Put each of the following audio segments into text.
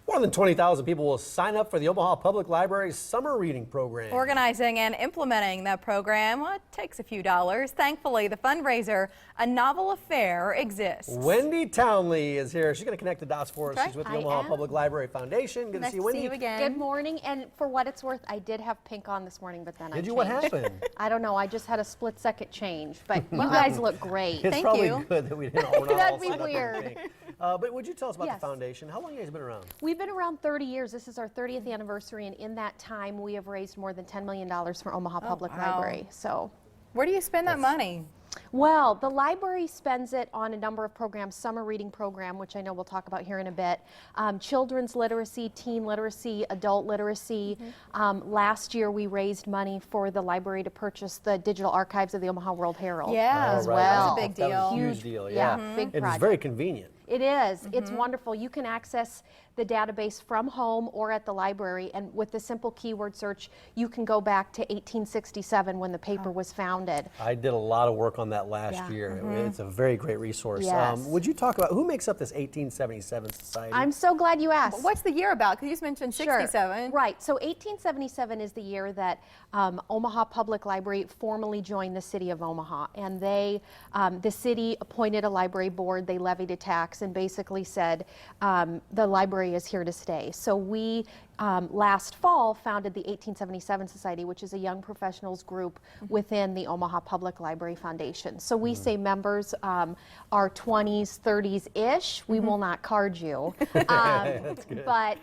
More than 20,000 people will sign up for the Omaha Public Library's summer reading program. Organizing and implementing that program, well, it takes a few dollars. Thankfully, the fundraiser, A Novel Affaire, exists. Wendy Townley is here. She's going to connect the dots for us. Okay. She's with the Omaha Public Library Foundation. Good Nice to see you, Wendy. See you again. Good morning, and for what it's worth, I did have pink on this morning, but then I Did you? changed. What happened? I don't know. I just had a split-second change, but you guys look great. It's Thank probably you. good that we didn't all That'd be sign up in weird. pink. But would you tell us about Yes. the foundation? How long have you guys been around? We've been around 30 years. This is our 30th anniversary, and in that time, we have raised more than $10 million for Omaha Public wow. Library. So, Where do you spend that money? well, the library spends it on a number of programs, summer reading program, which I know we'll talk about here in a bit, children's literacy, teen literacy, adult literacy. Last year, we raised money for the library to purchase the digital archives of the Omaha World Herald as right. well. That's a big That was a deal. huge deal, Yeah, yeah. big And it's project. very convenient. It is. It's wonderful. You can access the database from home or at the library, and with the simple keyword search, you can go back to 1867 when the paper was founded. I did a lot of work on that last Yeah. year. It's a very great resource. Yes. Would you talk about who makes up this 1877 society? I'm so glad you asked. What's the year about? Because you just mentioned 67. Right. So 1877 is the year that Omaha Public Library formally joined the city of Omaha, and they, the city appointed a library board. They levied a tax and basically said the library is here to stay. So we last fall founded the 1877 Society, which is a young professionals group within the Omaha Public Library Foundation. So we say members are 20s, 30s-ish. We will not card you. But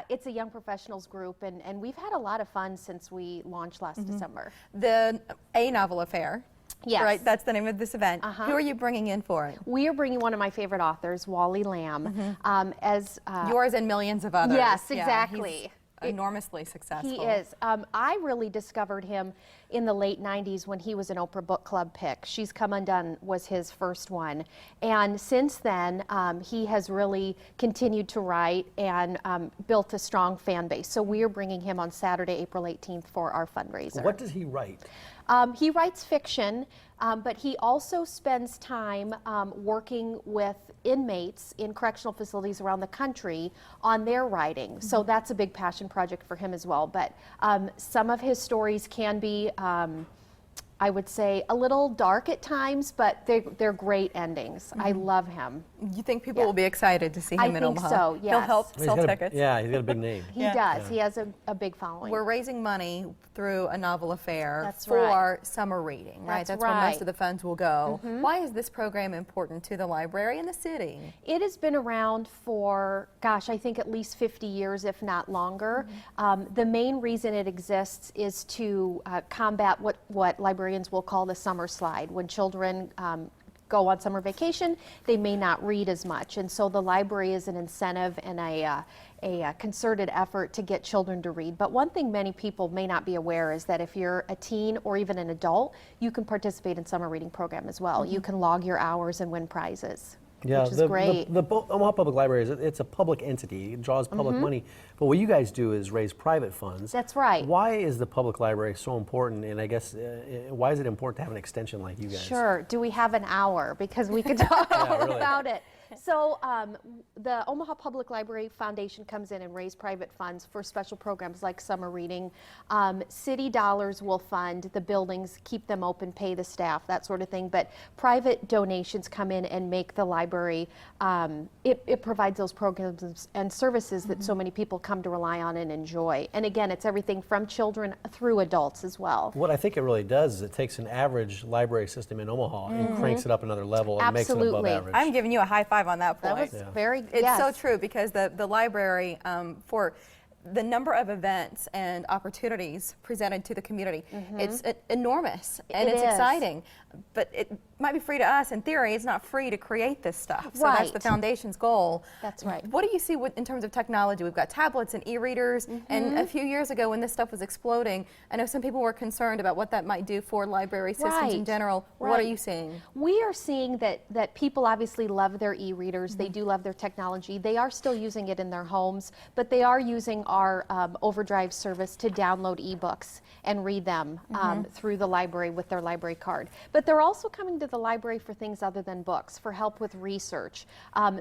it's a young professionals group, and we've had a lot of fun since we launched last December. The A Novel Affaire. Yes. Right, that's the name of this event. Who are you bringing in for it? We are bringing one of my favorite authors, Wally Lamb, as Yours and millions of others. Yes, Yeah, exactly. he's enormously successful. He is. I really discovered him in the late 90s when he was an Oprah Book Club pick. She's Come Undone was his first one. And since then, he has really continued to write and built a strong fan base. So we are bringing him on Saturday, April 18th for our fundraiser. What does he write? He writes fiction, but he also spends time working with inmates in correctional facilities around the country on their writing. So that's a big passion project for him as well. But some of his stories can be, I would say, a little dark at times, but they're great endings. I love him. You think people will be excited to see him in Omaha? I think so, yes. He'll help He's sell got a- tickets. Yeah, he's got a big name. He does. He has a big following. We're raising money through A Novel Affaire That's for right. summer reading, right? That's where most right. of the funds will go. Why is this program important to the library and the city? It has been around for, gosh, I think at least 50 years, if not longer. The main reason it exists is to combat what librarians will call the summer slide. When children go on summer vacation, they may not read as much. And so the library is an incentive and a concerted effort to get children to read. But one thing many people may not be aware is that if you're a teen or even an adult, you can participate in summer reading program as well. You can log your hours and win prizes. Yeah, which is great. The Omaha Public Library, it's a public entity. It draws public money. But what you guys do is raise private funds. That's right. Why is the public library so important? And I guess, why is it important to have an extension like you guys? Sure. Do we have an hour? Because we could talk really. about it. So the Omaha Public Library Foundation comes in and raises private funds for special programs like summer reading. City dollars will fund the buildings, keep them open, pay the staff, that sort of thing. But private donations come in and make the library, it provides those programs and services that so many people come to rely on and enjoy. And again, it's everything from children through adults as well. What I think it really does is it takes an average library system in Omaha and cranks it up another level and makes it above Absolutely. average. I'm giving you a high five on that point. That was very, It's yes. so true because the library, for the number of events and opportunities presented to the community, it's enormous and It it's is. exciting. But it might be free to us. In theory, it's not free to create this stuff. So that's the Right. foundation's goal. That's right. What do you see in terms of technology? We've got tablets and e-readers. And a few years ago when this stuff was exploding, I know some people were concerned about what that might do for library systems in Right. general. What are Right. you seeing? We are seeing that people obviously love their e-readers. They do love their technology. They are still using it in their homes, but they are using our Overdrive service to download ebooks and read them through the library with their library card. But they're also coming to the library for things other than books, for help with research.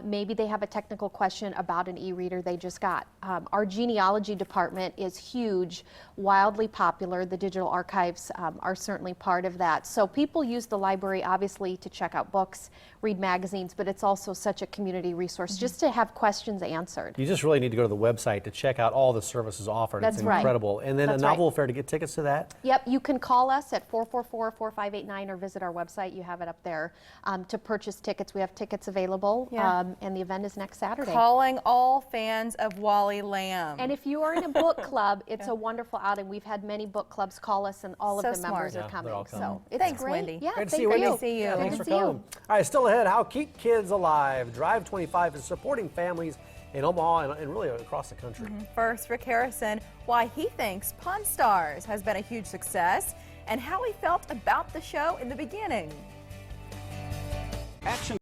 Maybe they have a technical question about an e-reader they just got. Our genealogy department is huge, wildly popular. The digital archives are certainly part of that. So people use the library obviously to check out books, read magazines, but it's also such a community resource just to have questions answered. You just really need to go to the website to check out all the services offered. That's it's right. incredible. And then That's a Novel right. Affair to get tickets to that? Yep, you can call us at 444-4589 or visit our website. You have it up there to purchase tickets. We have tickets available, and the event is next Saturday. Calling all fans of Wally Lamb. And if you are in a book club, it's a wonderful outing. We've had many book clubs call us, and all So of the members smart. are Yeah, coming. they're all coming. So it's Thanks, great. Wendy. Yeah, Great to thank see you, Wendy. you. Good to see you. Yeah, Good thanks to for see you. coming. All right, still ahead, how keep kids alive. Drive 25 is supporting families in Omaha and really across the country. First, Rick Harrison, why he thinks Pawn Stars has been a huge success and how he felt about the show in the beginning. Action